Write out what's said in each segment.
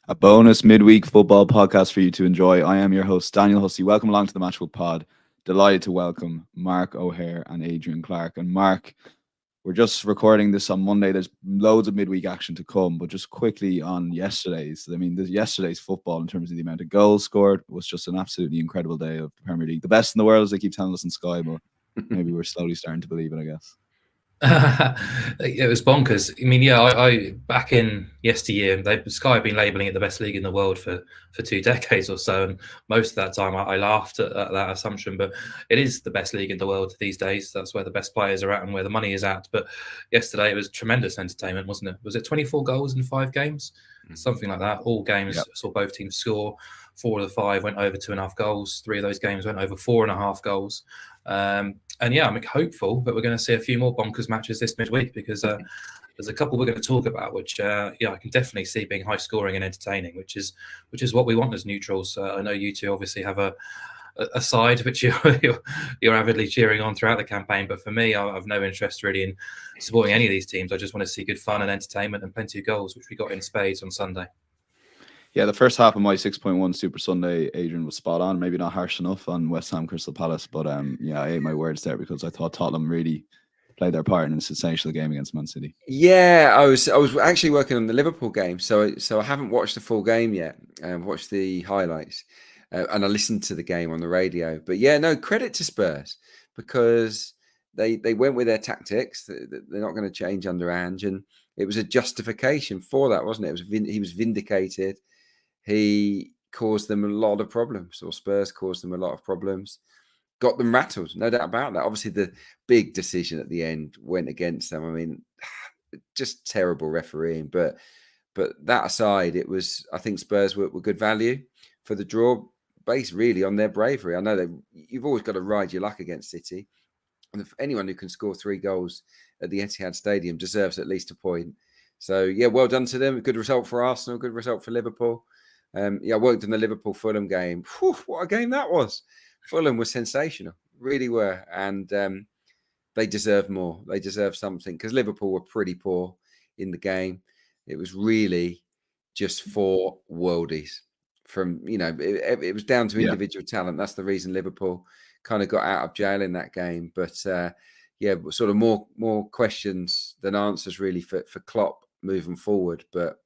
A bonus midweek football podcast for you to enjoy. I am your host, Daniel Hussey. Welcome along to the Matchbook Pod. Delighted to welcome Mark O'Haire and Adrian Clarke. And Mark, we're just recording this on Monday. There's loads of midweek action to come, but just quickly on yesterday's. Yesterday's football in terms of the amount of goals scored was just an absolutely incredible day of the Premier League. The best in the world, as they keep telling us in Sky, but maybe we're slowly starting to believe it, I guess. It was bonkers. I mean, I back in yesteryear, Sky have been labelling it the best league in the world for 2 decades or so, and most of that time I laughed at that assumption. But it is the best league in the world these days. That's where the best players are at and where the money is at. But yesterday it was tremendous entertainment, wasn't it? Was it 24 goals in 5 games? Something like that. All games saw both teams score. 4 of the 5 went over 2.5 goals. 3 of those games went over 4.5 goals. And yeah, I'm hopeful that we're going to see a few more bonkers matches this midweek because there's a couple we're going to talk about, which I can definitely see being high scoring and entertaining, which is what we want as neutrals. I know you two obviously have a side which you're avidly cheering on throughout the campaign, but for me, I've no interest really in supporting any of these teams. I just want to see good fun and entertainment and plenty of goals, which we got in spades on Sunday. Yeah, the first half of my 6.1 Super Sunday, Adrian was spot on. Maybe not harsh enough on West Ham Crystal Palace, but I ate my words there because I thought Tottenham really played their part in a sensational game against Man City. Yeah, I was actually working on the Liverpool game, so I haven't watched the full game yet. I've watched the highlights, and I listened to the game on the radio. But yeah, no, credit to Spurs because they went with their tactics. They're not going to change under Ange, and it was a justification for that, wasn't it? He was vindicated. He caused them a lot of problems, or Spurs caused them a lot of problems. Got them rattled, no doubt about that. Obviously, the big decision at the end went against them. I mean, just terrible refereeing. But that aside, I think Spurs were good value for the draw, based really on their bravery. I know you've always got to ride your luck against City. And anyone who can score 3 goals at the Etihad Stadium deserves at least a point. So, yeah, well done to them. Good result for Arsenal, good result for Liverpool. I worked in the Liverpool-Fulham game. Whew, what a game that was. Fulham was sensational, really were. And they deserve more. They deserve something because Liverpool were pretty poor in the game. It was really just 4 worldies from, it was down to individual talent. That's the reason Liverpool kind of got out of jail in that game. But sort of more questions than answers really for Klopp moving forward. But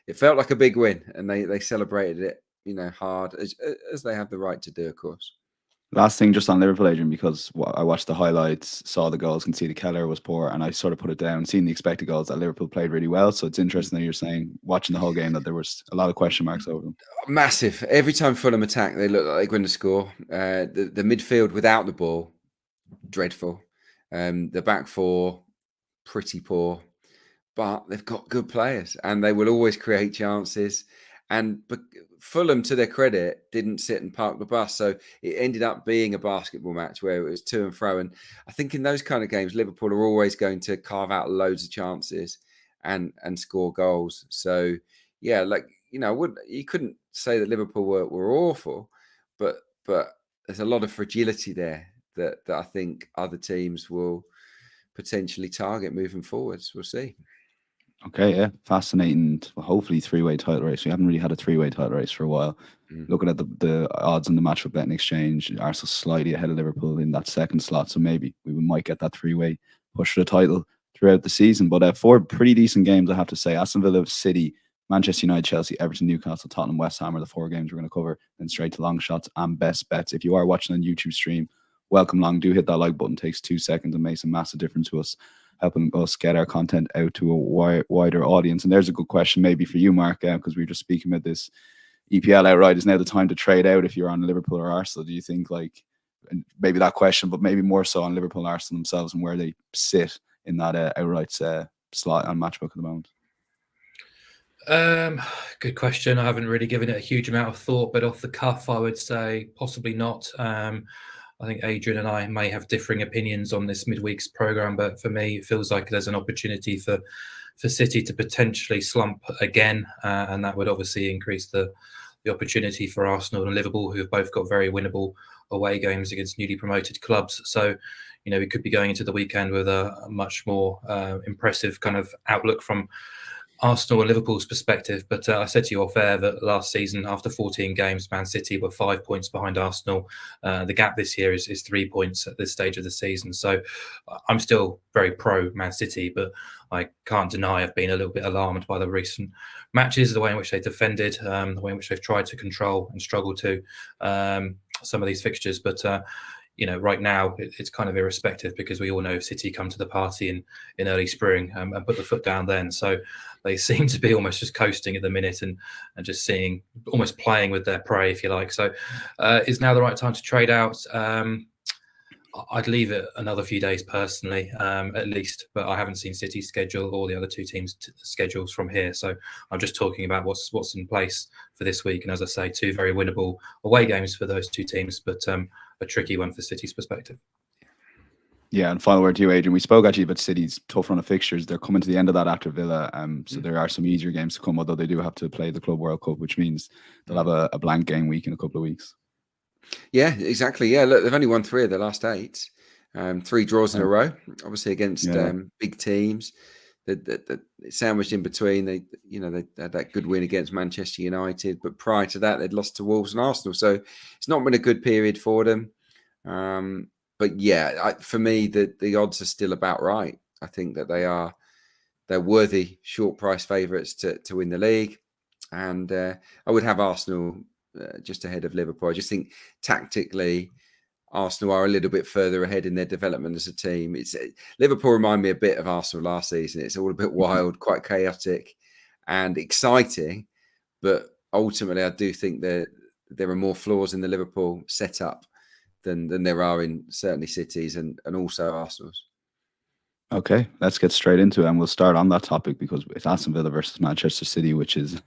it felt like a big win, and they celebrated it, hard as they have the right to do, of course. Last thing just on Liverpool, Adrian, because I watched the highlights, saw the goals, can see the Keller was poor, and I sort of put it down, seeing the expected goals that Liverpool played really well. So it's interesting that you're saying, watching the whole game, that there was a lot of question marks over them. Massive. Every time Fulham attack, they look like they're going to score. The midfield without the ball, dreadful. The back 4, pretty poor. But they've got good players and they will always create chances. But Fulham, to their credit, didn't sit and park the bus. So it ended up being a basketball match where it was to and fro. And I think in those kind of games, Liverpool are always going to carve out loads of chances and score goals. So, yeah, you couldn't say that Liverpool were awful, but there's a lot of fragility there that I think other teams will potentially target moving forwards. We'll see. Okay, yeah, fascinating. Well, hopefully 3-way title race. We haven't really had a 3-way title race for a while. Looking at the odds on the match with Betting Exchange, Arsenal slightly ahead of Liverpool in that second slot. So maybe we might get that 3-way push for the title throughout the season. But 4 pretty decent games, I have to say. Aston Villa, City, Manchester United, Chelsea, Everton, Newcastle, Tottenham, West Ham are the 4 games we're going to cover. Then straight to long shots and best bets. If you are watching on YouTube stream, welcome along. Do hit that like button. It takes 2 seconds and makes a massive difference to us, helping us get our content out to a wider audience. And there's a good question maybe for you, Mark, because we were just speaking about this. EPL outright, is now the time to trade out if you're on Liverpool or Arsenal? Do you think, maybe that question, but maybe more so on Liverpool and Arsenal themselves and where they sit in that outright slot on Matchbook at the moment? Good question. I haven't really given it a huge amount of thought, but off the cuff, I would say possibly not. I think Adrian and I may have differing opinions on this midweek's program, but for me, it feels like there's an opportunity for City to potentially slump again, and that would obviously increase the opportunity for Arsenal and Liverpool, who have both got very winnable away games against newly promoted clubs. So, we could be going into the weekend with a much more impressive kind of outlook from Arsenal and Liverpool's perspective, but I said to you off air that last season, after 14 games, Man City were 5 points behind Arsenal. The gap this year is 3 points at this stage of the season. So I'm still very pro Man City, but I can't deny I've been a little bit alarmed by the recent matches, the way in which they defended, the way in which they've tried to control and struggle to some of these fixtures. But right now it's kind of irrespective, because we all know City come to the party in early spring and put the foot down then. So they seem to be almost just coasting at the minute and just almost playing with their prey, if you like. So is now the right time to trade out? I'd leave it another few days personally, at least, but I haven't seen City's schedule or the other two teams' schedules from here. So I'm just talking about what's in place for this week. And as I say, 2 very winnable away games for those 2 teams, but a tricky one for City's perspective. Yeah, and final word to you, Adrian. We spoke actually about City's tough run of fixtures. They're coming to the end of that after Villa, so there are some easier games to come, although they do have to play the Club World Cup, which means they'll have a blank game week in a couple of weeks. Yeah, exactly. Yeah, look, they've only won 3 of their last 8, 3 draws in a row, obviously against big teams. That sandwiched in between. They had that good win against Manchester United, but prior to that, they'd lost to Wolves and Arsenal. So it's not been a good period for them. But yeah, for me, the odds are still about right. I think that they're worthy short price favourites to win the league, and I would have Arsenal just ahead of Liverpool. I just think tactically, Arsenal are a little bit further ahead in their development as a team. Liverpool remind me a bit of Arsenal last season. It's all a bit wild, quite chaotic and exciting, but ultimately I do think that there are more flaws in the Liverpool setup than there are in certainly City's and also Arsenal's. Okay, let's get straight into it, and we'll start on that topic because it's Aston Villa versus Manchester City, which is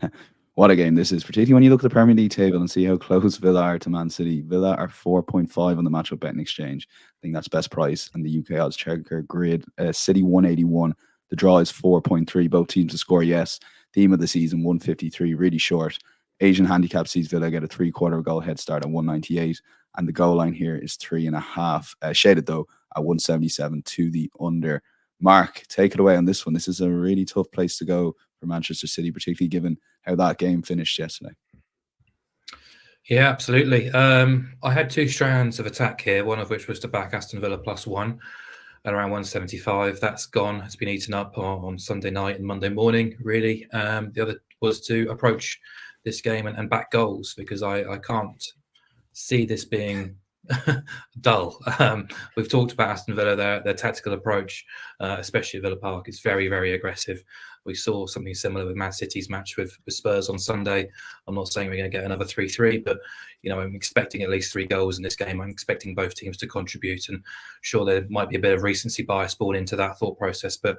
what a game this is, particularly when you look at the Premier League table and see how close Villa are to Man City. Villa are 4.5 on the matchup betting exchange. I think that's best price, and the UK odds checker grid. City 181. The draw is 4.3. Both teams to score yes. Theme of the season 153, really short. Asian handicap sees Villa get a 3/4 goal head start at 198, and the goal line here is 3.5. Shaded though at 177 to the under. Mark, take it away on this one. This is a really tough place to go for Manchester City, particularly given how that game finished yesterday. Yeah, absolutely. I had 2 strands of attack here, one of which was to back Aston Villa +1 at around 175. That's gone. It's been eaten up on Sunday night and Monday morning, really. The other was to approach this game and back goals, because I can't see this being dull. We've talked about Aston Villa, their tactical approach, especially at Villa Park, is very, very aggressive. We saw something similar with Man City's match with Spurs on Sunday. I'm not saying we're going to get another 3-3, but I'm expecting at least 3 goals in this game. I'm expecting both teams to contribute, and sure, there might be a bit of recency bias born into that thought process, but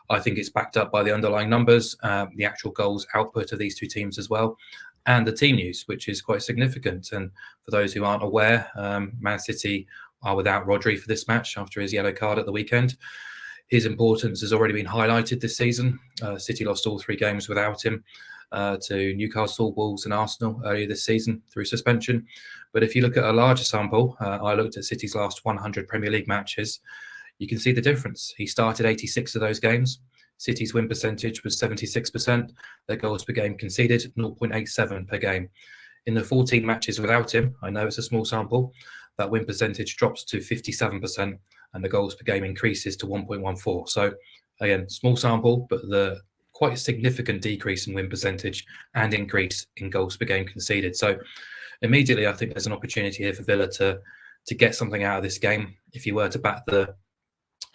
I think it's backed up by the underlying numbers, the actual goals output of these 2 teams as well, and the team news, which is quite significant. And for those who aren't aware, Man City are without Rodri for this match after his yellow card at the weekend. His importance has already been highlighted this season. City lost all 3 games without him to Newcastle, Wolves and Arsenal earlier this season through suspension. But if you look at a larger sample, I looked at City's last 100 Premier League matches, you can see the difference. He started 86 of those games. City's win percentage was 76%. Their goals per game conceded, 0.87 per game. In the 14 matches without him, I know it's a small sample, that win percentage drops to 57%, and the goals per game increases to 1.14. So again, small sample, but the quite significant decrease in win percentage and increase in goals per game conceded. So immediately, I think there's an opportunity here for Villa to get something out of this game. If you were to back the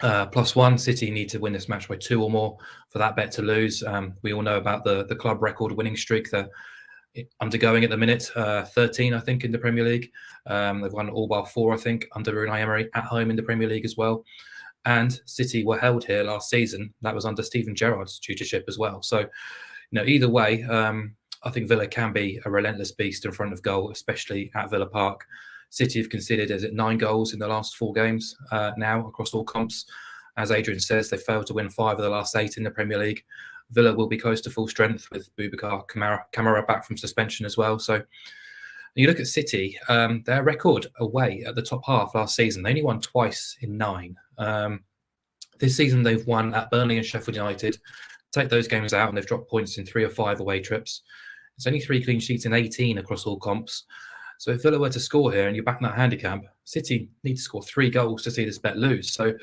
+1, City need to win this match by 2 or more for that bet to lose. We all know about the club record winning streak they're undergoing at the minute, 13, I think, in the Premier League. They've won all but 4, I think, under Unai Emery at home in the Premier League as well. And City were held here last season. That was under Steven Gerrard's tutorship as well. So, either way, I think Villa can be a relentless beast in front of goal, especially at Villa Park. City have conceded, 9 goals in the last 4 games now across all comps. As Adrian says, they failed to win 5 of the last 8 in the Premier League. Villa will be close to full strength with Boubacar Kamara back from suspension as well. So you look at City, their record away at the top half last season, they only won twice in 9. This season they've won at Burnley and Sheffield United, Take those games out, and they've dropped points in 3 or 5 away trips. It's only 3 clean sheets in 18 across all comps. So if Villa were to score here and you're backing that handicap, City need to score 3 goals to see this bet lose. So,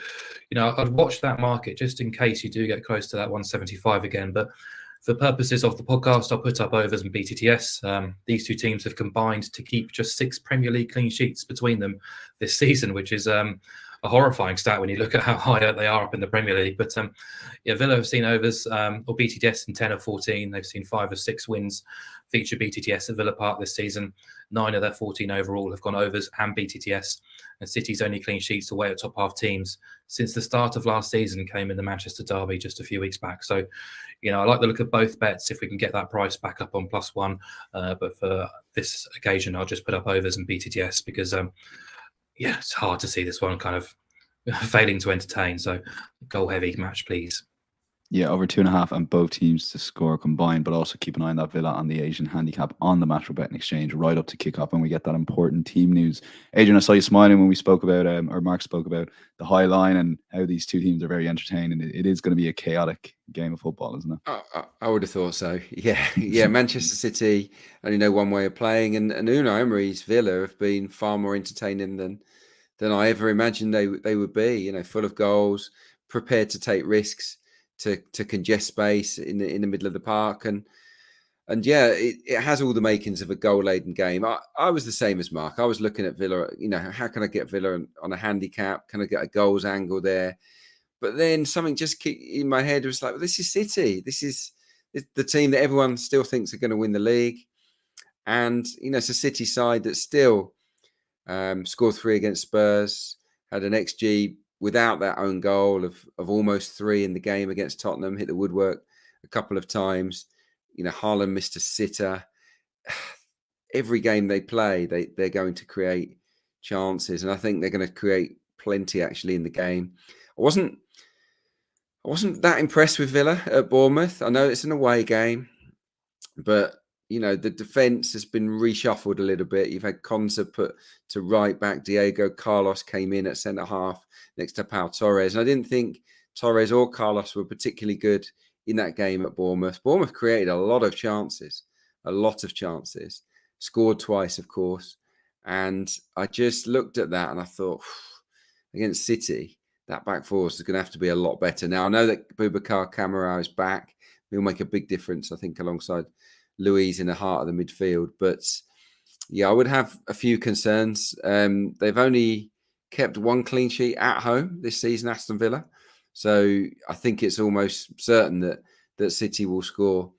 I'd watch that market just in case you do get close to that 175 again. But for purposes of the podcast, I'll put up overs and BTTS. These two teams have combined to keep just 6 Premier League clean sheets between them this season, which is a horrifying stat when you look at how high they are up in the Premier League. But Villa have seen overs or BTTS in 10 or 14. They've seen 5 or 6 wins feature BTTS at Villa Park this season. 9 of their 14 overall have gone overs and BTTS. And City's only clean sheets away at top half teams since the start of last season came in the Manchester derby just a few weeks back. So, I like the look of both bets if we can get that price back up on +1. But for this occasion, I'll just put up overs and BTTS because, it's hard to see this one kind of failing to entertain. So goal heavy match, please. Yeah, over 2.5 and both teams to score combined, but also keep an eye on that Villa on the Asian handicap on the match for betting exchange right up to kick-off when we get that important team news. Adrian, I saw you smiling when we spoke about, or Mark spoke about the high line and how these two teams are very entertaining. It is going to be a chaotic game of football, isn't it? I would have thought so. Yeah. Manchester City only know one way of playing, and Unai Emery's Villa have been far more entertaining than I ever imagined they would be. Full of goals, prepared to take risks, to congest space in the middle of the park, and it has all the makings of a goal-laden game. I was the same as Mark. I was looking at Villa. How can I get Villa on a handicap? Can I get a goals angle there? But then something just kicked in my head. It was like, well, this is City. This is the team that everyone still thinks are going to win the league, and it's a City side that still scored 3 against Spurs, had an XG without that own goal of almost 3 in the game against Tottenham, hit the woodwork a couple of times. Haaland missed a sitter. Every game they play, they're going to create chances, and I think they're going to create plenty actually in the game. I wasn't that impressed with Villa at Bournemouth. I know it's an away game, but the defence has been reshuffled a little bit. You've had Konsa put to right back. Diego Carlos came in at centre half next to Pau Torres. And I didn't think Torres or Carlos were particularly good in that game at Bournemouth. Bournemouth created a lot of chances, scored twice, of course. And I just looked at that and I thought, against City, that back four is going to have to be a lot better. Now, I know that Boubacar Kamara is back. He'll make a big difference, I think, alongside Luiz in the heart of the midfield. But yeah, I would have a few concerns. They've only kept 1 clean sheet at home this season, Aston Villa. So I think it's almost certain that City will score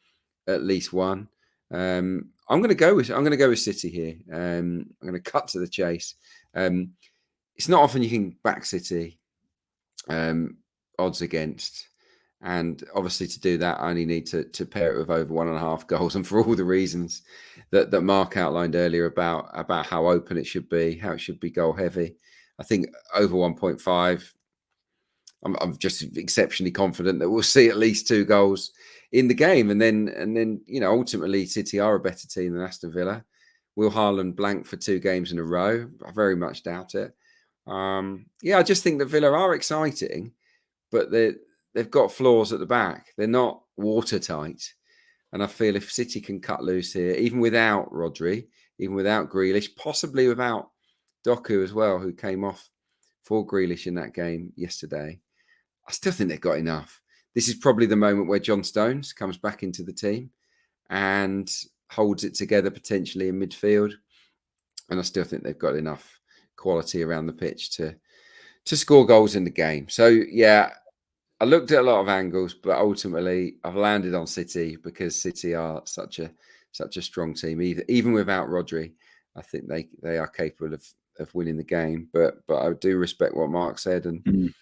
at least 1. I'm going to go with City here. I'm going to cut to the chase. It's not often you can back City odds against. And obviously to do that, I only need to pair it with over 1.5 goals. And for all the reasons that Mark outlined earlier about how open it should be, how it should be goal heavy, I think over 1.5, I'm just exceptionally confident that we'll see at least 2 goals in the game. And then ultimately City are a better team than Aston Villa. Will Haaland blank for 2 games in a row? I very much doubt it. I just think that Villa are exciting, but they've got flaws at the back. They're not watertight. And I feel if City can cut loose here, even without Rodri, even without Grealish, possibly without Doku as well, who came off for Grealish in that game yesterday, I still think they've got enough. This is probably the moment where John Stones comes back into the team and holds it together potentially in midfield. And I still think they've got enough quality around the pitch to score goals in the game. So, yeah, I looked at a lot of angles, but ultimately I've landed on City because City are such a strong team. Even without Rodri, I think they are capable of winning the game. But I do respect what Mark said, and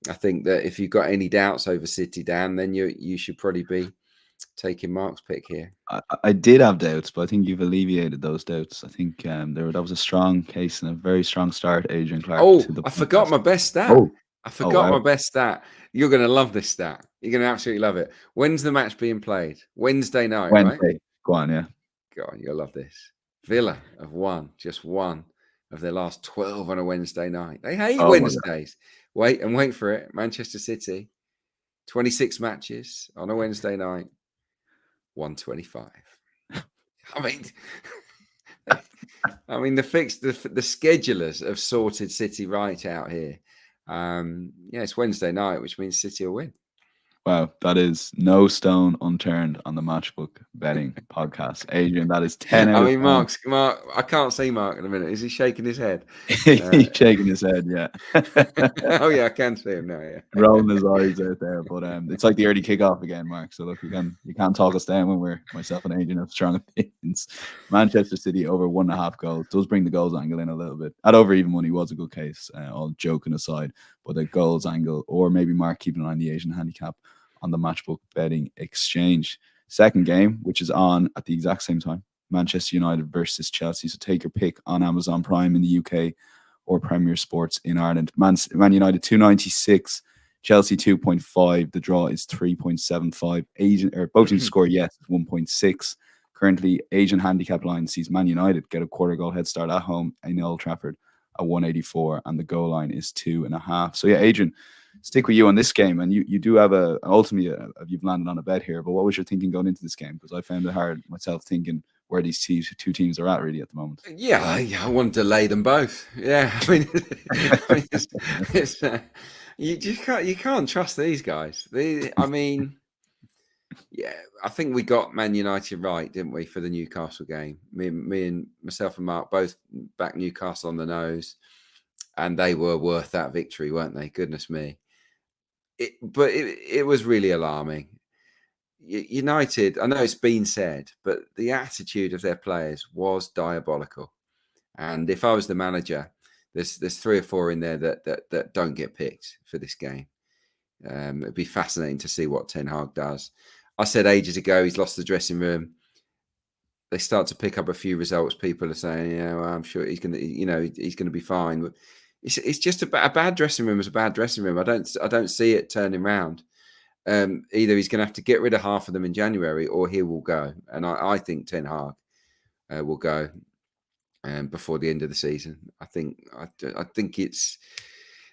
I think that if you've got any doubts over City, Dan, then you should probably be taking Mark's pick here. I did have doubts, but I think you've alleviated those doubts. I think that was a strong case and a very strong start, Adrian Clarke. I forgot my best stat. I forgot my best stat. You're going to love this stat. You're going to absolutely love it. When's the match being played? Wednesday night, Wednesday. Right? Go on, yeah. Go on, you'll love this. Villa have won just 1 of their last 12 on a Wednesday night. They hate Wednesdays. Wait for it. Manchester City 26 matches on a Wednesday night, 125. I mean, the schedulers have sorted City right out here. Yeah, it's Wednesday night, which means City will win. Wow, that is no stone unturned on the Matchbook Betting Podcast. Adrian, that is 10 out of 10. Mark, I can't see Mark in a minute. Is he shaking his head? He's shaking his head, yeah. Oh, yeah, I can see him now, yeah. Rolling his eyes out there. But it's like the early kickoff again, Mark. So look, you can't talk us down when myself and Adrian have strong opinions. Manchester City over 1.5 goals does bring the goals angle in a little bit. At over even money was a good case, all joking aside. But the goals angle, or maybe Mark keeping an eye on the Asian handicap on the Matchbook Betting Exchange. Second game, which is on at the exact same time, Manchester United versus Chelsea. So take your pick on Amazon Prime in the UK or Premier Sports in Ireland. Man United 296, Chelsea 2.5. The draw is 3.75. Both teams score yes, 1.6. Currently, Asian handicap line sees Man United get a quarter goal head start at home in Old Trafford at 184, and the goal line is 2.5. So yeah, Adrian, stick with you on this game, and you do have ultimately you've landed on a bet here. But what was your thinking going into this game? Because I found it hard myself thinking where these two teams are at really at the moment. Yeah, I want to lay them both. Yeah, I mean, you can't trust these guys. Yeah, I think we got Man United right, didn't we, for the Newcastle game? Me and myself and Mark both backed Newcastle on the nose, and they were worth that victory, weren't they? Goodness me. But it was really alarming. United, I know it's been said, but the attitude of their players was diabolical. And if I was the manager, there's 3 or 4 in there that don't get picked for this game. It'd be fascinating to see what Ten Hag does. I said ages ago he's lost the dressing room. They start to pick up a few results. People are saying, yeah, well, I'm sure he's going to, he's going to be fine. But it's just a bad dressing room is a bad dressing room. I don't see it turning around. Either he's going to have to get rid of half of them in January, or he will go. And I think Ten Hag will go before the end of the season. I think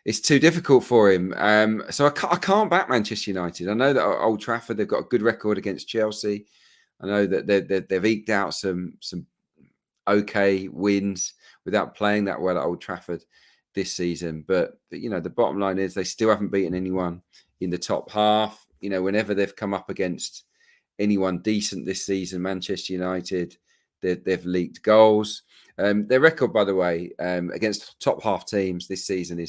it's too difficult for him. So I can't back Manchester United. I know that at Old Trafford they've got a good record against Chelsea. I know that they've eked out some okay wins without playing that well at Old Trafford this season. But the bottom line is they still haven't beaten anyone in the top half. Whenever they've come up against anyone decent this season, Manchester United, they've leaked goals. Their record, by the way, against top half teams this season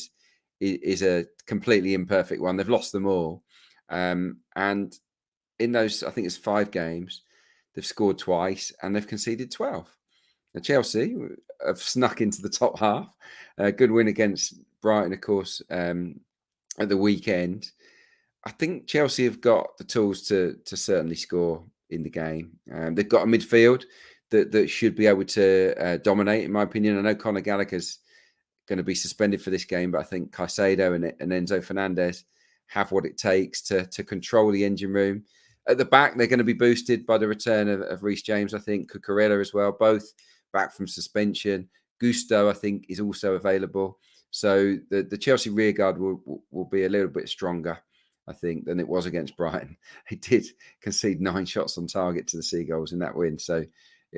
is a completely imperfect one. They've lost them all. And in those, I think it's 5 games, they've scored twice and they've conceded 12. Now, Chelsea have snuck into the top half. A good win against Brighton, of course, at the weekend. I think Chelsea have got the tools to certainly score in the game. They've got a midfield that should be able to dominate, in my opinion. I know Conor Gallagher's going to be suspended for this game, but I think Caicedo and Enzo Fernandez have what it takes to control the engine room. At the back, they're going to be boosted by the return of Reece James, I think, Cucurella as well, both back from suspension. Gusto, I think, is also available. So the Chelsea rearguard will be a little bit stronger, I think, than it was against Brighton. They did concede 9 shots on target to the Seagulls in that win. So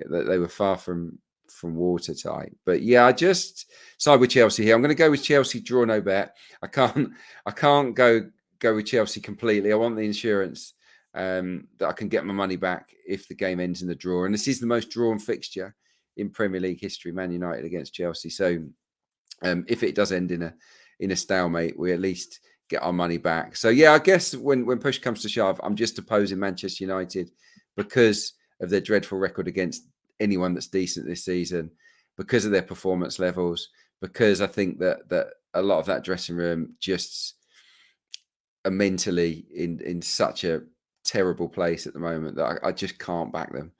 they were far from watertight. But yeah, I just side with Chelsea here. I'm going to go with Chelsea, draw no bet. I can't go with Chelsea completely. I want the insurance that I can get my money back if the game ends in the draw. And this is the most drawn fixture in Premier League history, Man United against Chelsea. So if it does end in a stalemate, we at least get our money back. So yeah, I guess when push comes to shove, I'm just opposing Manchester United because of their dreadful record against anyone that's decent this season, because of their performance levels, because I think that a lot of that dressing room just are mentally in such a terrible place at the moment that I just can't back them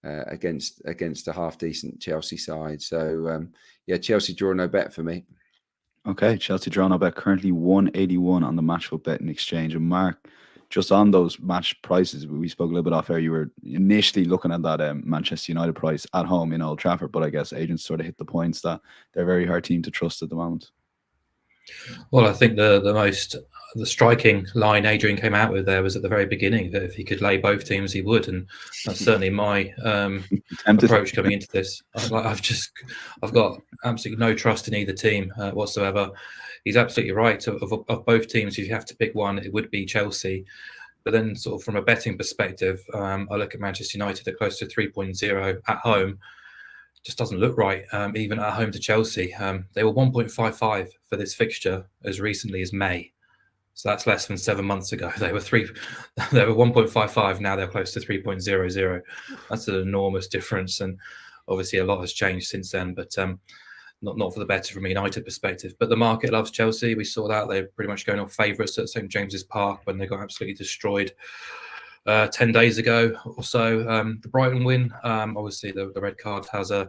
against a half decent Chelsea side. So yeah, Chelsea draw no bet for me. Okay, Chelsea draw no bet, currently 181 on the Matchbook Betting Exchange. And Mark, just on those match prices, we spoke a little bit off air. You were initially looking at that Manchester United price at home in Old Trafford, but I guess agents sort of hit the points that they're a very hard team to trust at the moment. Well, I think the most the striking line Adrian came out with there was at the very beginning, that if he could lay both teams, he would, and that's certainly my approach coming into this. I've got absolutely no trust in either team whatsoever. He's absolutely right. Of both teams, if you have to pick one, it would be Chelsea. But then, sort of from a betting perspective, I look at Manchester United at close to 3.0 at home. Just doesn't look right, even at home to Chelsea. They were 1.55 for this fixture as recently as May. So that's less than 7 months ago. They were 1.55. Now they're close to 3.00. That's an enormous difference, and obviously a lot has changed since then. But not for the better from a United perspective. But the market loves Chelsea. We saw that they're pretty much going off favourites at St James's Park when they got absolutely destroyed 10 days ago or so. The Brighton win, obviously the red card has a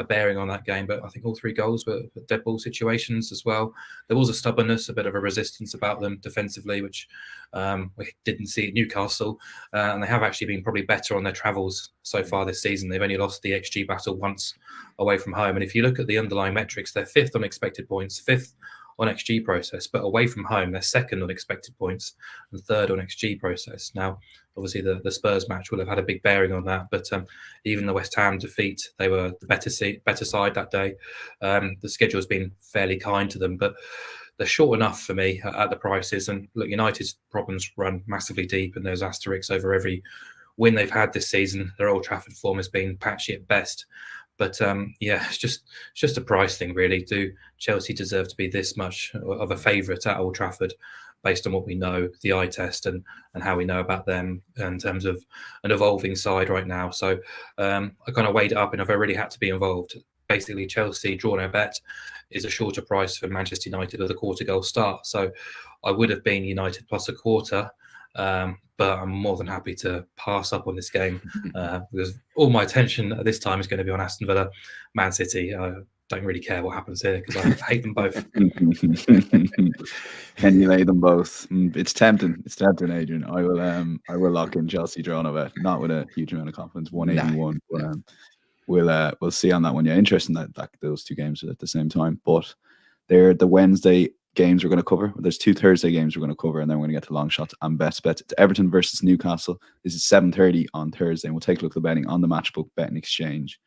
bearing on that game, but I think all 3 goals were dead ball situations as well. There was a stubbornness, a bit of a resistance about them defensively, which we didn't see at Newcastle, and they have actually been probably better on their travels so far this season. They've only lost the XG battle once away from home, and if you look at the underlying metrics, they're 5th on expected points, 5th on XG process, but away from home they're 2nd on expected points and 3rd on XG process. Now obviously the Spurs match will have had a big bearing on that, but even the West Ham defeat, they were the better side that day. The schedule has been fairly kind to them, but they're short enough for me at the prices. And look, United's problems run massively deep, and there's asterisks over every win they've had this season. Their Old Trafford form has been patchy at best. But it's just a price thing, really. Do Chelsea deserve to be this much of a favourite at Old Trafford, based on what we know, the eye test, and how we know about them in terms of an evolving side right now? So I kind of weighed it up, and if I really had to be involved, basically Chelsea draw no bet is a shorter price for Manchester United with a quarter goal start. So I would have been United plus a quarter. But I'm more than happy to pass up on this game because all my attention at this time is going to be on Aston Villa, Man City. I don't really care what happens here because I hate them both. Can you lay them both? It's tempting. It's tempting, Adrian. I will lock in Chelsea draw no bet. Not with a huge amount of confidence. 181. But, we'll see on that one. Yeah, interesting that those 2 games are at the same time. But they're the Wednesday games we're going to cover. There's 2 Thursday games we're going to cover, and then we're going to get to long shots and best bets. It's Everton versus Newcastle. This is 7:30 on Thursday, and we'll take a look at the betting on the Matchbook Betting Exchange.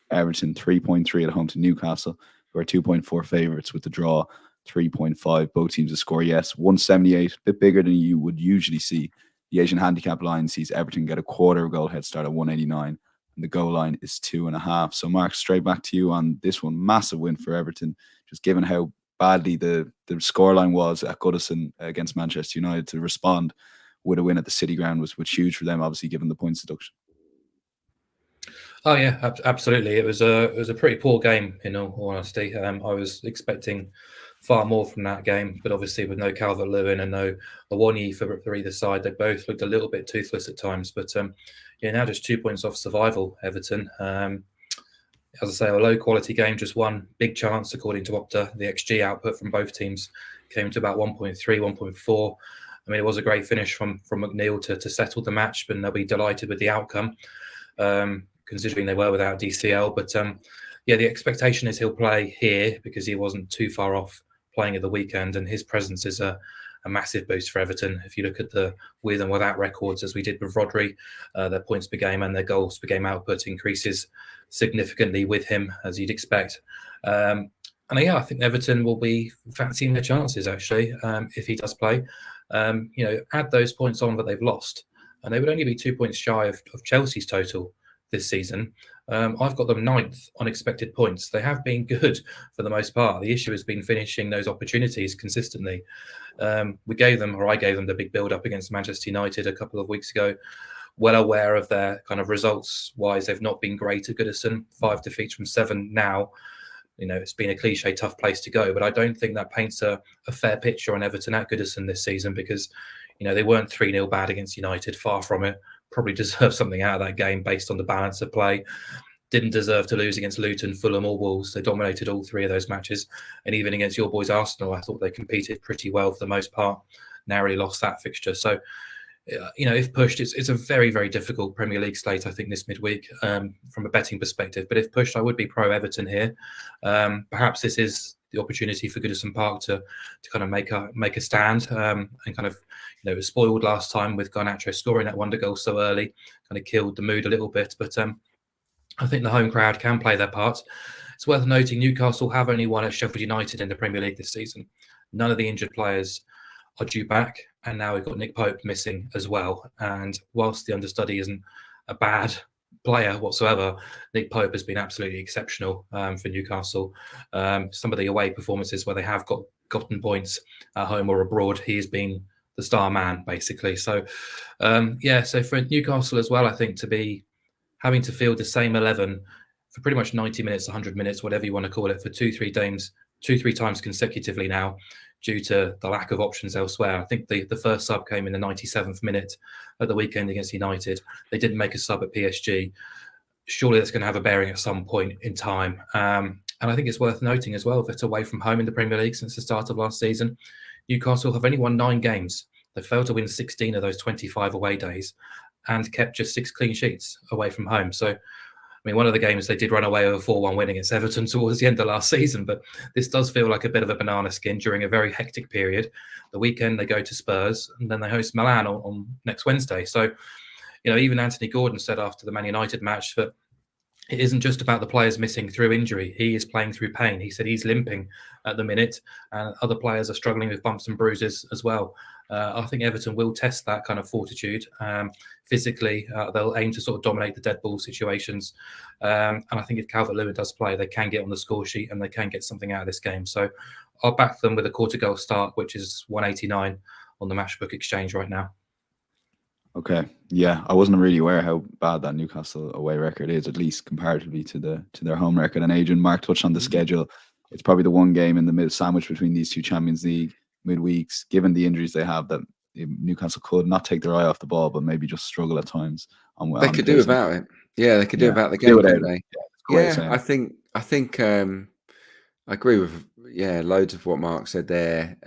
Everton 3.3 at home to Newcastle, who are 2.4 favourites, with the draw 3.5. Both teams to score, yes, 178, a bit bigger than you would usually see. The Asian handicap line sees Everton get a quarter goal head start at 189, and the goal line is 2.5. So Mark, straight back to you on this one. Massive win for Everton, just given how badly the scoreline was at Goodison against Manchester United. To respond with a win at the City Ground was huge for them, obviously, given the points deduction. Oh yeah, absolutely. It was a pretty poor game, in all honesty. I was expecting far more from that game, but obviously with no Calvert-Lewin and no Awoniyi for either side, they both looked a little bit toothless at times. But now just 2 points off survival, Everton. As I say, a low-quality game, just one big chance, according to Opta. The XG output from both teams came to about 1.3, 1.4. I mean, it was a great finish from McNeil to settle the match, but they'll be delighted with the outcome, considering they were without DCL. But the expectation is he'll play here because he wasn't too far off playing at the weekend, and his presence is a massive boost for Everton. If you look at the with and without records, as we did with Rodri, their points per game and their goals per game output increases significantly with him, as you'd expect. I think Everton will be fancying their chances, actually, if he does play. Add those points on that they've lost, and they would only be 2 points shy of Chelsea's total this season. I've got them 9th on expected points. They have been good for the most part. The issue has been finishing those opportunities consistently. I gave them the big build-up against Manchester United a couple of weeks ago. Well aware of their kind of results-wise, they've not been great at Goodison. 5 defeats from 7 now. It's been a cliche, tough place to go, but I don't think that paints a fair picture on Everton at Goodison this season because, they weren't 3-0 bad against United, far from it. Probably deserved something out of that game based on the balance of play. Didn't deserve to lose against Luton, Fulham or Wolves. They dominated all 3 of those matches. And even against your boys Arsenal, I thought they competed pretty well for the most part. Narrowly lost that fixture. So, if pushed, it's a very, very difficult Premier League slate, I think, this midweek from a betting perspective. But if pushed, I would be pro Everton here. Perhaps this is the opportunity for Goodison Park to kind of make a stand, and kind of, it was spoiled last time with Garnacho scoring that wonder goal so early, kind of killed the mood a little bit. But I think the home crowd can play their part. It's worth noting Newcastle have only won at Sheffield United in the Premier League this season. None of the injured players are due back, and now we've got Nick Pope missing as well. And whilst the understudy isn't a bad player whatsoever, Nick Pope has been absolutely exceptional for Newcastle. Some of the away performances where they have gotten points at home or abroad, he has been the star man, basically. So, so for Newcastle as well, I think to be having to field the same 11 for pretty much 90 minutes, 100 minutes, whatever you want to call it, for two, three times consecutively now, due to the lack of options elsewhere. I think the first sub came in the 97th minute at the weekend against United. They didn't make a sub at PSG. Surely that's going to have a bearing at some point in time. And I think it's worth noting as well that away from home in the Premier League since the start of last season, Newcastle have only won 9 games. They failed to win 16 of those 25 away days and kept just 6 clean sheets away from home. So, I mean, one of the games they did run away with a 4-1 win against Everton towards the end of last season, but this does feel like a bit of a banana skin during a very hectic period. The weekend they go to Spurs and then they host Milan on next Wednesday. So, even Anthony Gordon said after the Man United match that it isn't just about the players missing through injury. He is playing through pain. He said he's limping at the minute, and other players are struggling with bumps and bruises as well. I think Everton will test that kind of fortitude. Physically, they'll aim to sort of dominate the dead ball situations. And I think if Calvert-Lewin does play, they can get on the score sheet and they can get something out of this game. So I'll back them with a quarter goal start, which is 189 on the Matchbook exchange right now. Okay, yeah, I wasn't really aware how bad that Newcastle away record is, at least comparatively to their home record. And Adrian, Mark touched on the schedule. It's probably the one game in the middle sandwich between these two Champions League midweeks, given the injuries they have, that Newcastle could not take their eye off the ball, but maybe just struggle at times. They could do without it. Yeah, they could do without the game, couldn't they? Yeah, I think I agree with loads of what Mark said there.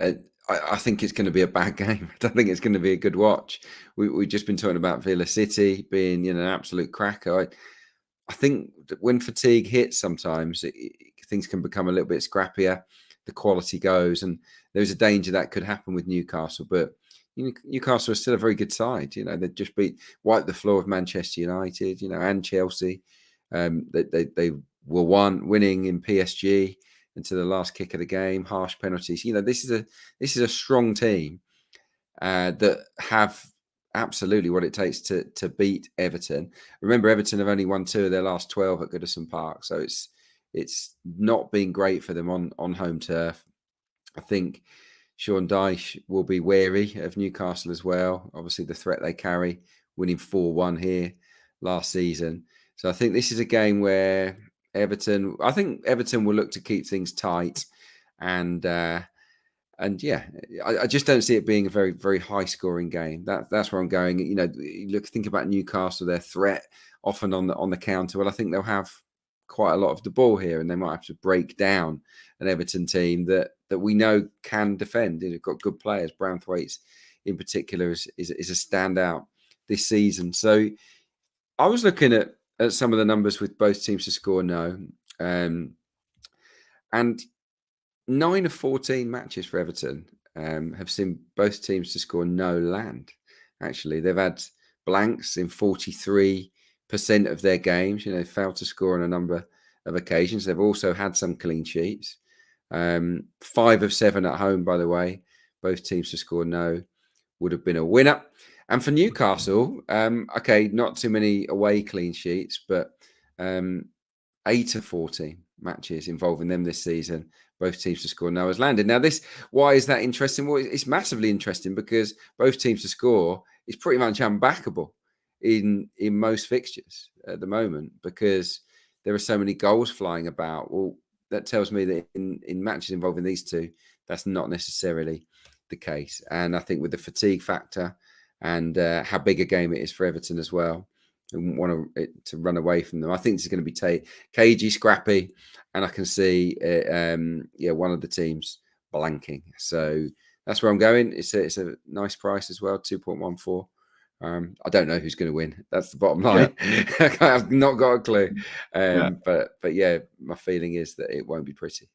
I think it's going to be a bad game. I don't think it's going to be a good watch. We've just been talking about Villa City being, an absolute cracker. I think that when fatigue hits, sometimes things can become a little bit scrappier. The quality goes, and there's a danger that could happen with Newcastle. But Newcastle is still a very good side. They just wiped the floor of Manchester United, and Chelsea. They were winning in PSG until the last kick of the game, harsh penalties. This is a strong team that have absolutely what it takes to beat Everton. Remember, Everton have only won 2 of their last 12 at Goodison Park, so it's not been great for them on home turf. I think Sean Dyche will be wary of Newcastle as well. Obviously, the threat they carry, winning 4-1 here last season. So I think this is a game where Everton will look to keep things tight, and I just don't see it being a very, very high scoring game. That's where I'm going. Think about Newcastle, their threat often on the counter. Well, I think they'll have quite a lot of the ball here, and they might have to break down an Everton team that we know can defend. They've got good players. Branthwaite in particular is a standout this season. So I was looking at some of the numbers with both teams to score no, and 9 of 14 matches for Everton have seen both teams to score no land. Actually, they've had blanks in 43% of their games. Failed to score on a number of occasions. They've also had some clean sheets. 5 of 7 at home, by the way. Both teams to score no would have been a winner. And for Newcastle, not too many away clean sheets, but 8 of 14 matches involving them this season, both teams to score no has landed. Now, why is that interesting? Well, it's massively interesting because both teams to score is pretty much unbackable in most fixtures at the moment because there are so many goals flying about. Well, that tells me that in matches involving these two, that's not necessarily the case. And I think with the fatigue factor and how big a game it is for Everton as well, and want to run away from them, I think this is going to be cagey, scrappy, and I can see one of the teams blanking. So that's where I'm going. It's a nice price as well, 2.14. I don't know who's going to win. That's the bottom line. Yeah. I've not got a clue. But yeah, my feeling is that it won't be pretty.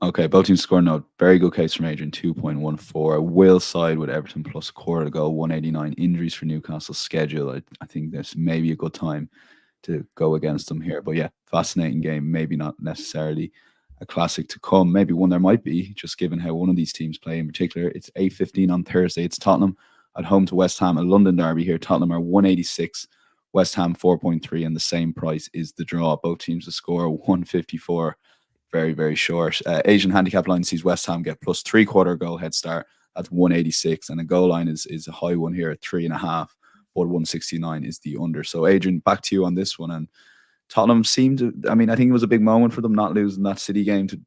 Okay, both teams score no. Very good case from Adrian, 2.14. Will side with Everton plus a quarter to go, 189. Injuries for Newcastle's schedule. I think there's maybe a good time to go against them here. But yeah, fascinating game. Maybe not necessarily a classic to come. Maybe one there might be, just given how one of these teams play in particular. It's 8:15 on Thursday. It's Tottenham at home to West Ham, a London derby here. Tottenham are 186, West Ham 4.3, and the same price is the draw. Both teams to score 154. Very, very short. Asian handicap line sees West Ham get plus 3/4 goal head start. That's 186, and the goal line is a high one here at 3.5. But 169 is the under. So Adrian, back to you on this one. And Tottenham seemed to, I mean, I think it was a big moment for them not losing that City game to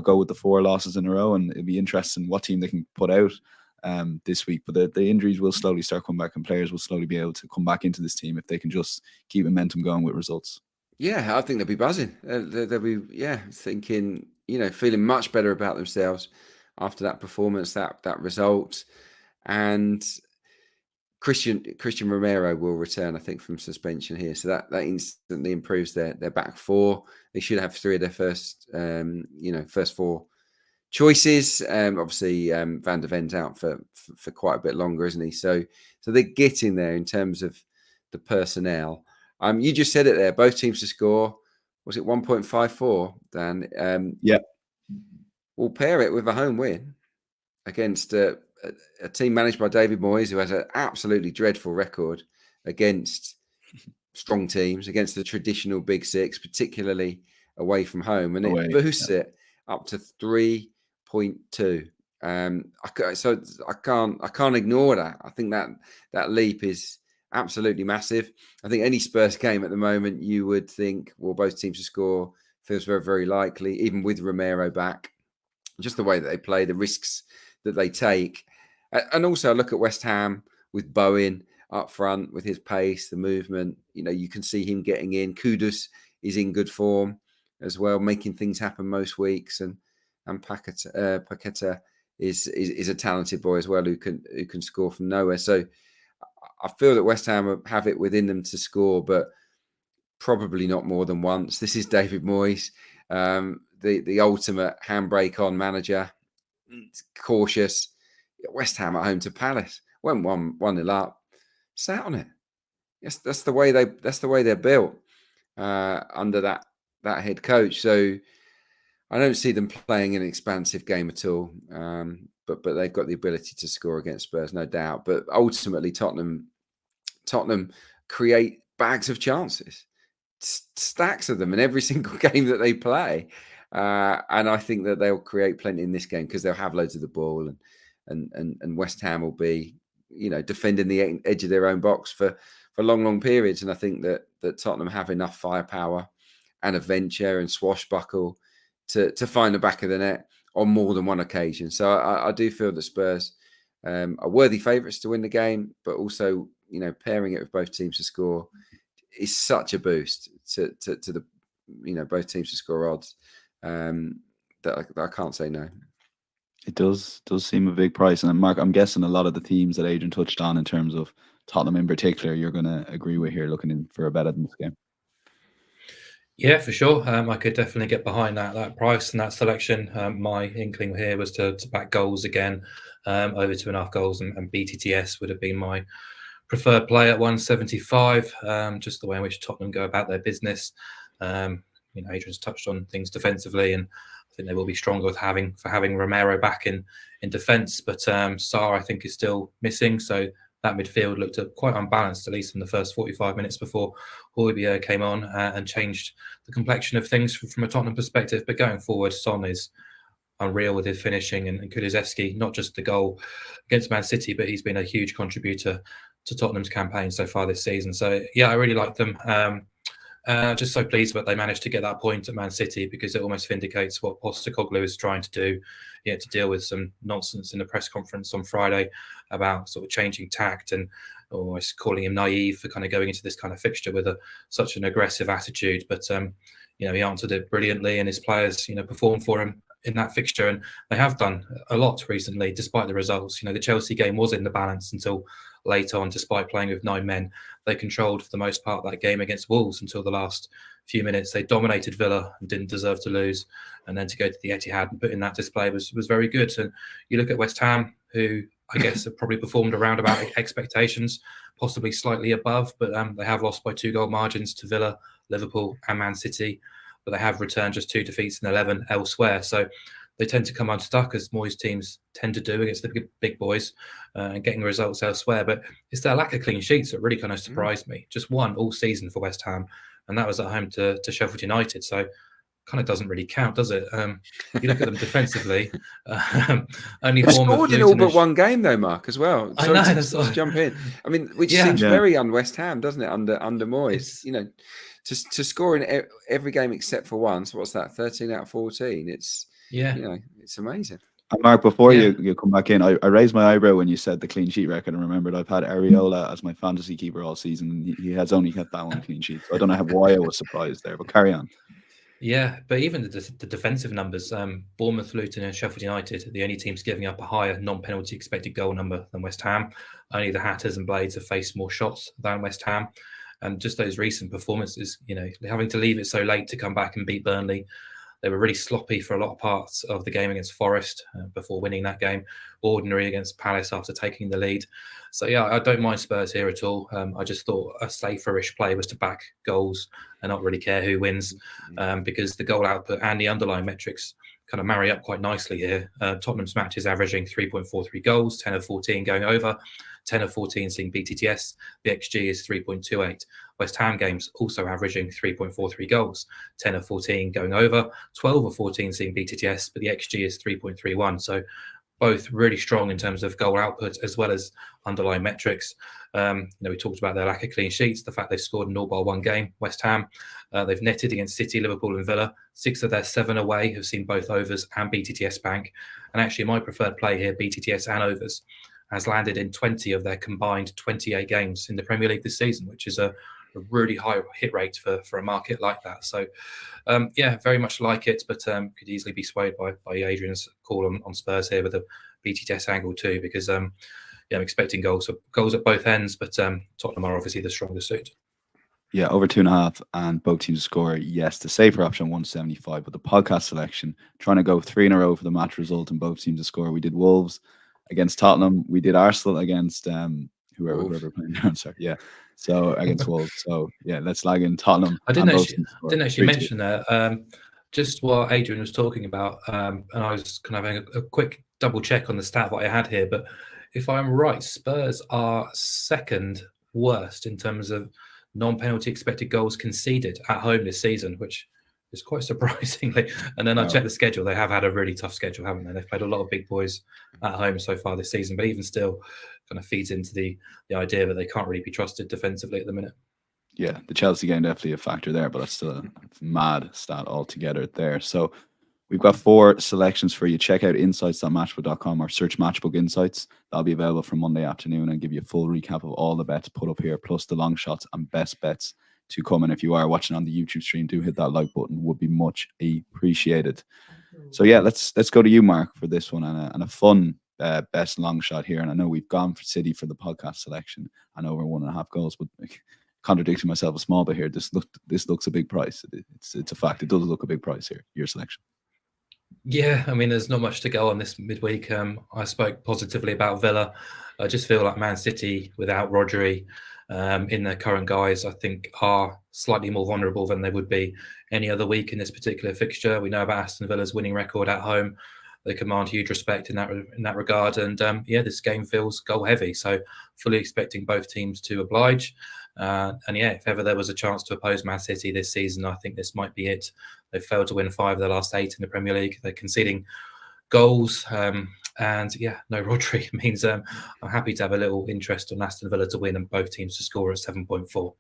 go with the 4 losses in a row. And it'd be interesting what team they can put out this week. But the injuries will slowly start coming back, and players will slowly be able to come back into this team if they can just keep momentum going with results. Yeah, I think they'll be buzzing. They'll be, thinking, feeling much better about themselves after that performance, that result. And Christian Romero will return, I think, from suspension here. So that instantly improves their back four. They should have 3 of their first 4 choices. Obviously, Van der Ven's out for quite a bit longer, isn't he? So they're getting there in terms of the personnel. You just said it there. Both teams to score. Was it 1.54, Dan? Yeah. We'll pair it with a home win against a team managed by David Moyes, who has an absolutely dreadful record against strong teams, against the traditional Big Six, particularly away from home, and it boosts it up to 3.2. So I can't ignore that. I think that leap is absolutely massive. I think any Spurs game at the moment, you would think, well, both teams to score feels very, very likely, even with Romero back. Just the way that they play, the risks that they take. And also look at West Ham with Bowen up front, with his pace, the movement. You can see him getting in. Kudus is in good form as well, making things happen most weeks. And Paqueta is a talented boy as well, who can score from nowhere. So I feel that West Ham have it within them to score, but probably not more than once. This is David Moyes, the ultimate handbrake on manager. It's cautious. West Ham at home to Palace, went 1-0 up, sat on it. Yes, that's the way they're built under that head coach. So I don't see them playing an expansive game at all. But they've got the ability to score against Spurs, no doubt. But ultimately, Tottenham create bags of chances, stacks of them in every single game that they play. And I think that they'll create plenty in this game because they'll have loads of the ball, and West Ham will be, defending the edge of their own box for long periods. And I think that Tottenham have enough firepower and adventure and swashbuckle to find the back of the net on more than one occasion. So I do feel that Spurs are worthy favourites to win the game, but also, pairing it with both teams to score is such a boost to the, both teams to score odds that I can't say no. It does seem a big price. And Mark, I'm guessing a lot of the themes that Adrian touched on in terms of Tottenham in particular, you're going to agree with here, looking in for a bet in this game. Yeah, for sure. I could definitely get behind that price and that selection. My inkling here was to back goals again, over 2.5 goals, and BTTS would have been my preferred play at 175. Just the way in which Tottenham go about their business. Adrian's touched on things defensively, and I think they will be stronger with having Romero back in defence. But Sarr, I think, is still missing, so that midfield looked quite unbalanced, at least in the first 45 minutes before Højbjerg came on and changed the complexion of things from a Tottenham perspective. But going forward, Son is unreal with his finishing, and Kulusevski, not just the goal against Man City, but he's been a huge contributor to Tottenham's campaign so far this season. So yeah, I really like them. Just so pleased that they managed to get that point at Man City, because it almost vindicates what Postecoglou is trying to do. To deal with some nonsense in the press conference on Friday about sort of changing tact and almost calling him naive for kind of going into this kind of fixture with such an aggressive attitude. But he answered it brilliantly, and his players performed for him in that fixture, and they have done a lot recently despite the results. The Chelsea game was in the balance until late on, despite playing with 9 men. They controlled for the most part that game against Wolves until the last few minutes. They dominated Villa and didn't deserve to lose. And then to go to the Etihad and put in that display was very good. And you look at West Ham, who I guess have probably performed around about expectations, possibly slightly above, but they have lost by 2-goal margins to Villa, Liverpool and Man City. But they have returned just 2 defeats in 11 elsewhere. So they tend to come unstuck, as Moyes teams tend to do against the big boys, and getting results elsewhere. But it's their lack of clean sheets that really kind of surprised me. Just one all season for West Ham, and that was at home to Sheffield United. So kind of doesn't really count, does it? You look at them defensively. Only They've Bournemouth, scored in all but one game, though, Mark, as well. I know, to jump in. I mean, which seems very un-West Ham, doesn't it? Under Moyes, to score in every game except for one. So what's that? 13 out of 14. It's it's amazing. And Mark, before you come back in, I raised my eyebrow when you said the clean sheet record, and remembered I've had Areola as my fantasy keeper all season, and he has only kept that one clean sheet. So I don't know why I was surprised there, but carry on. Yeah, but even the defensive numbers, Bournemouth, Luton and Sheffield United are the only teams giving up a higher non-penalty expected goal number than West Ham. Only the Hatters and Blades have faced more shots than West Ham. And just those recent performances, having to leave it so late to come back and beat Burnley. They were really sloppy for a lot of parts of the game against Forest before winning that game. Ordinary against Palace after taking the lead. So, I don't mind Spurs here at all. I just thought a safer-ish play was to back goals and not really care who wins, because the goal output and the underlying metrics kind of marry up quite nicely here. Tottenham's match is averaging 3.43 goals, 10 of 14 going over, 10 of 14 seeing BTTS. The XG is 3.28. West Ham games also averaging 3.43 goals, 10 of 14 going over, 12 of 14 seeing BTTS, but the XG is 3.31. So both really strong in terms of goal output as well as underlying metrics. We talked about their lack of clean sheets, the fact they've scored in all but one game. West Ham, they've netted against City, Liverpool and Villa. 6 of their 7 away have seen both overs and BTTS bank. And actually my preferred play here, BTTS and overs, has landed in 20 of their combined 28 games in the Premier League this season, which is a really high hit rate for a market like that. So, very much like it, but could easily be swayed by Adrian's call on Spurs here with a BTTS angle too, because I'm expecting goals at both ends, but Tottenham are obviously the stronger suit. Yeah, over 2.5, and both teams score. Yes, the safer option 175, but the podcast selection trying to go 3 in a row for the match result and both teams to score. We did Wolves against Tottenham. We did Arsenal against whoever playing there. Sorry, yeah. So against Wolves. So let's lag in Tottenham. I didn't actually mention that. Just what Adrian was talking about, and I was kind of having a quick double check on the stat that I had here. But if I'm right, Spurs are second worst in terms of non-penalty expected goals conceded at home this season, which is quite surprisingly. And then I checked the schedule. They have had a really tough schedule, haven't they? They've played a lot of big boys at home so far this season, but even still kind of feeds into the idea that they can't really be trusted defensively at the minute. Yeah, the Chelsea game definitely a factor there, but that's still a mad stat altogether there. So we've got 4 selections for you. Check out insights.matchbook.com or search Matchbook Insights. That'll be available from Monday afternoon and give you a full recap of all the bets put up here, plus the long shots and best bets to come. And if you are watching on the YouTube stream, do hit that like button, would be much appreciated. So let's go to you, Mark, for this one and a fun best long shot here. And I know we've gone for City for the podcast selection and over 1.5 goals, but contradicting myself a small bit here, this looks a big price. It's a fact. It does look a big price here, your selection. Yeah, I mean, there's not much to go on this midweek. I spoke positively about Villa. I just feel like Man City without Rodri in their current guise, I think, are slightly more vulnerable than they would be any other week in this particular fixture. We know about Aston Villa's winning record at home. They command huge respect in that regard. And this game feels goal heavy. So fully expecting both teams to oblige. If ever there was a chance to oppose Man City this season, I think this might be it. They've failed to win 5 of the last 8 in the Premier League. They're conceding goals. No Rodri means I'm happy to have a little interest on Aston Villa to win and both teams to score at 7.4.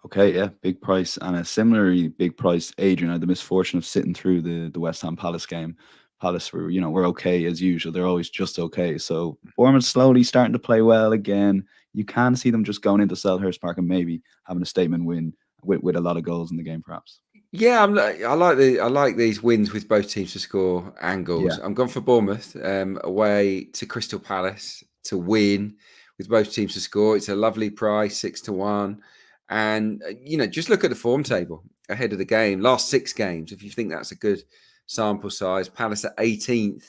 Okay, yeah, big price. And a similarly big price, Adrian, I had the misfortune of sitting through the West Ham Palace game. Palace were, we're okay as usual. They're always just okay. So Bournemouth slowly starting to play well again. You can see them just going into Selhurst Park and maybe having a statement win with a lot of goals in the game, perhaps. Yeah, I like these wins with both teams to score and goals. Yeah. I'm going for Bournemouth away to Crystal Palace to win with both teams to score. It's a lovely price, 6-1. And, just look at the form table ahead of the game. Last 6 games, if you think that's a good sample size, Palace at 18th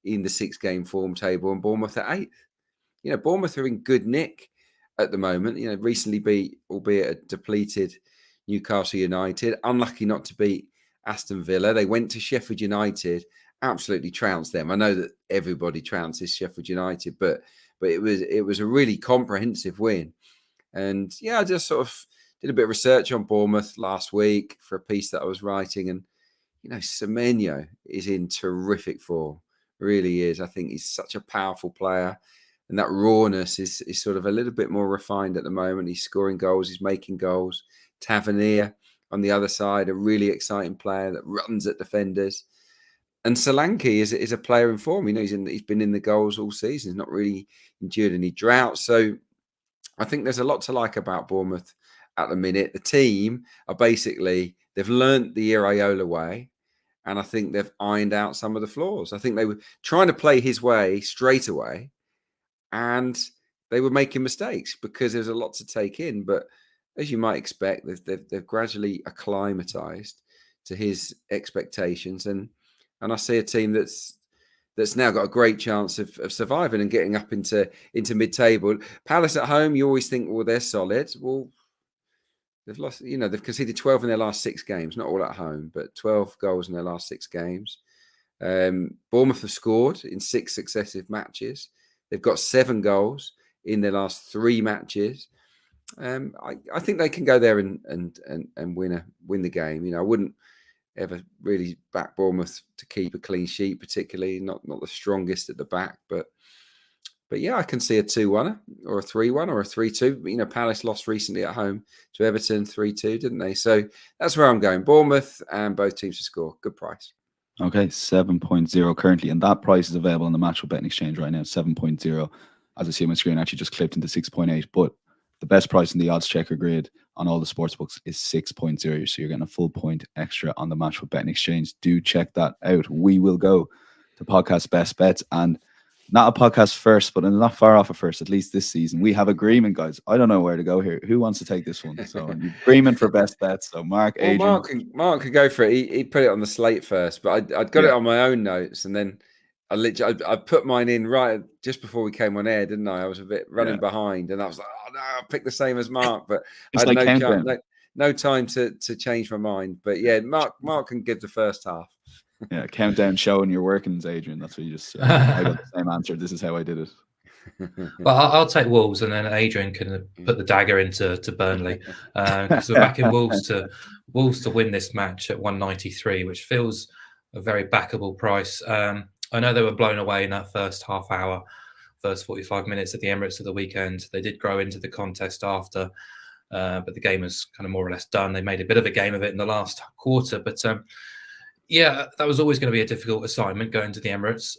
in the 6-game form table and Bournemouth at 8th. Bournemouth are in good nick at the moment. Recently beat, albeit a depleted Newcastle United. Unlucky not to beat Aston Villa. They went to Sheffield United, absolutely trounced them. I know that everybody trounces Sheffield United, but it was a really comprehensive win. And I just sort of did a bit of research on Bournemouth last week for a piece that I was writing. And, Semenyo is in terrific form, really is. I think he's such a powerful player. And that rawness is sort of a little bit more refined at the moment. He's scoring goals, he's making goals. Tavernier on the other side, a really exciting player that runs at defenders. And Solanke is a player in form. He's been in the goals all season. He's not really endured any drought. So I think there's a lot to like about Bournemouth at the minute. The team are they've learnt the Iraola way, and I think they've ironed out some of the flaws. I think they were trying to play his way straight away, and they were making mistakes because there's a lot to take in. But as you might expect, they've gradually acclimatized to his expectations, and I see a team that's now got a great chance of surviving and getting up into mid-table. Palace at home, you always think, well, they're solid. Well, they've lost, they've conceded 12 in their last 6 games, not all at home, but 12 goals in their last 6 games. Bournemouth have scored in 6 successive matches. They've got 7 goals in their last 3 matches. I think they can go there and win the game. I wouldn't ever really back Bournemouth to keep a clean sheet, particularly not the strongest at the back, but I can see a 2-1 or a 3-1 or a 3-2. Palace lost recently at home to Everton 3-2, didn't they? So that's where I'm going. Bournemouth and both teams to score. Good price. Okay, 7.0 currently, and that price is available on the Match with Betting Exchange right now. 7.0, as I see on my screen, actually just clipped into 6.8, but the best price in the odds checker grid on all the sports books is 6.0. So you're getting a full point extra on the Match with Betting Exchange. Do check that out. We will go to podcast best bets, and not a podcast first, but not far off a first, at least this season. We have agreement, guys. I don't know where to go here. Who wants to take this one? So agreement for best bets. So Mark, Adrian. Mark could go for it. He put it on the slate first, but I'd got it on my own notes, and then I put mine in right just before we came on air, didn't I? I was a bit running behind, and I was like, "Oh no, I picked the same as Mark," but I had like no time to change my mind. But yeah, Mark can give the first half. Yeah, countdown showing your workings, Adrian. That's what you just said. I got the same answer. This is how I did it. Well, I'll take Wolves, and then Adrian can put the dagger into Burnley. Because we're backing Wolves to win this match at 193, which feels a very backable price. I know they were blown away in that first half hour, first 45 minutes at the Emirates at the weekend. They did grow into the contest after, but the game was kind of more or less done. They made a bit of a game of it in the last quarter, but that was always going to be a difficult assignment going to the Emirates,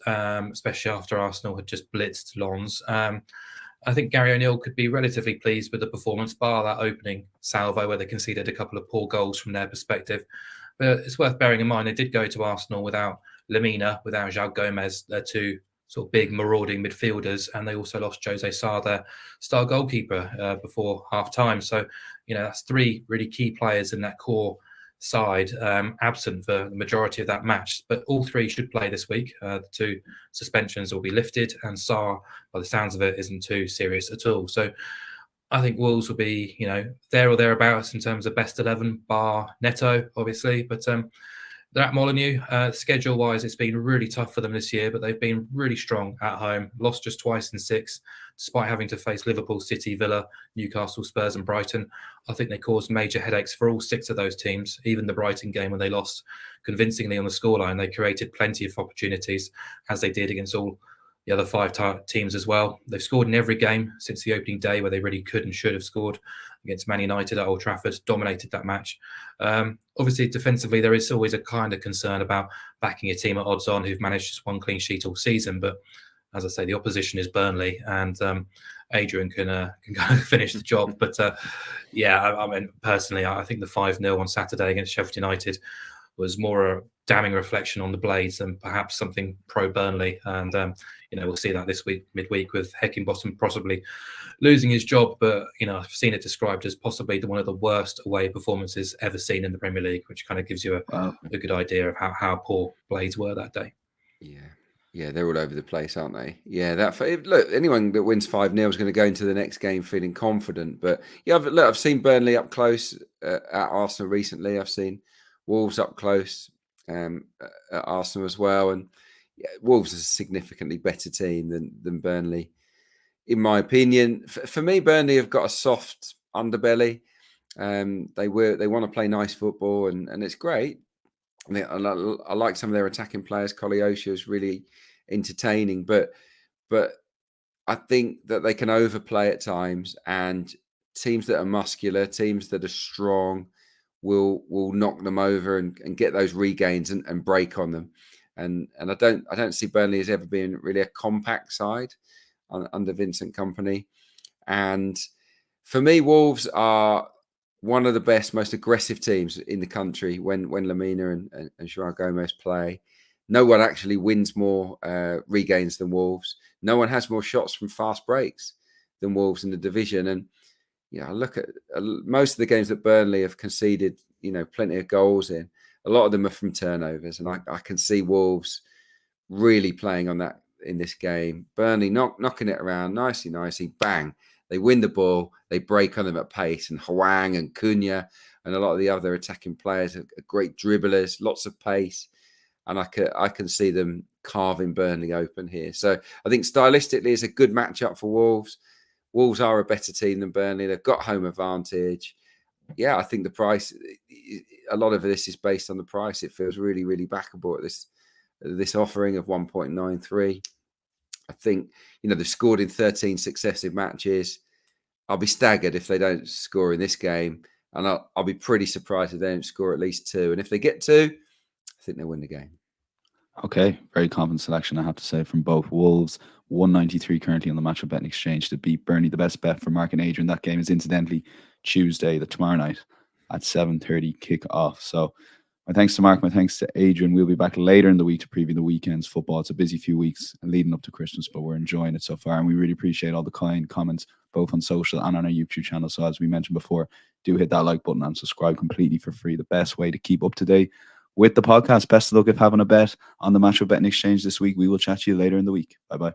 especially after Arsenal had just blitzed Lens. I think Gary O'Neill could be relatively pleased with the performance, bar that opening salvo where they conceded a couple of poor goals from their perspective. But it's worth bearing in mind they did go to Arsenal without Lemina, without João Gomez, their 2 sort of big marauding midfielders, and they also lost Jose Sarr, their star goalkeeper, before half-time. So, that's 3 really key players in that core side absent for the majority of that match, but all 3 should play this week. The 2 suspensions will be lifted, and Sarr, by the sounds of it, isn't too serious at all. So I think Wolves will be, there or thereabouts in terms of best 11, bar Neto, obviously. But they're at Molineux. Schedule-wise, it's been really tough for them this year, but they've been really strong at home. Lost just twice in 6, despite having to face Liverpool, City, Villa, Newcastle, Spurs and Brighton. I think they caused major headaches for all 6 of those teams. Even the Brighton game when they lost convincingly on the scoreline, they created plenty of opportunities, as they did against all the other 5 teams as well. They've scored in every game since the opening day where they really could and should have scored. Against Man United at Old Trafford, dominated that match. Obviously, defensively, there is always a kind of concern about backing a team at odds on who've managed just 1 clean sheet all season. But as I say, the opposition is Burnley, and Adrian can kind of finish the job. But I mean, personally, I think the 5-0 on Saturday against Sheffield United was more a damning reflection on the Blades than perhaps something pro Burnley. And we'll see that this week, midweek, with Heckingbottom possibly losing his job. But I've seen it described as possibly one of the worst away performances ever seen in the Premier League, which kind of gives you a good idea of how poor Blades were that day. Yeah, they're all over the place, aren't they? Yeah, look, anyone that wins 5-0 is going to go into the next game feeling confident. But yeah, I've seen Burnley up close at Arsenal recently. I've seen Wolves up close at Arsenal as well. And yeah, Wolves is a significantly better team than Burnley, in my opinion. For me, Burnley have got a soft underbelly. They want to play nice football, and it's great. I like some of their attacking players. Koleosha is really entertaining, but I think that they can overplay at times, and teams that are muscular, teams that are strong, will knock them over and get those regains and break on them. And I don't see Burnley as ever being really a compact side under Vincent Kompany. And for me, Wolves are one of the best, most aggressive teams in the country when Lamina and João Gomez play. No one actually wins more regains than Wolves. No one has more shots from fast breaks than Wolves in the division. And I look at most of the games that Burnley have conceded, plenty of goals in. A lot of them are from turnovers, and I can see Wolves really playing on that in this game. Burnley knocking it around nicely, bang. They win the ball, they break on them at pace, and Hwang and Cunha and a lot of the other attacking players are great dribblers, lots of pace, and I can see them carving Burnley open here. So I think stylistically it's a good matchup for Wolves. Wolves are a better team than Burnley. They've got home advantage. Yeah, I think the price, a lot of this is based on the price. It feels really, really backable at this offering of 1.93. I think, they've scored in 13 successive matches. I'll be staggered if they don't score in this game. And I'll be pretty surprised if they don't score at least 2. And if they get 2, I think they'll win the game. Okay, very confident selection, I have to say, from both. Wolves, 193 currently on the matchup betting exchange to beat Burnley. The best bet for Mark and Adrian. That game is incidentally Tuesday, tomorrow night at 7:30 kick off. So my thanks to Mark, my thanks to Adrian. We'll be back later in the week to preview the weekend's football. It's a busy few weeks leading up to Christmas, but we're enjoying it so far. And we really appreciate all the kind comments, both on social and on our YouTube channel. So as we mentioned before, do hit that like button and subscribe completely for free. The best way to keep up to date with the podcast. Best of luck if having a bet on the matchup betting exchange this week. We will chat to you later in the week. Bye-bye.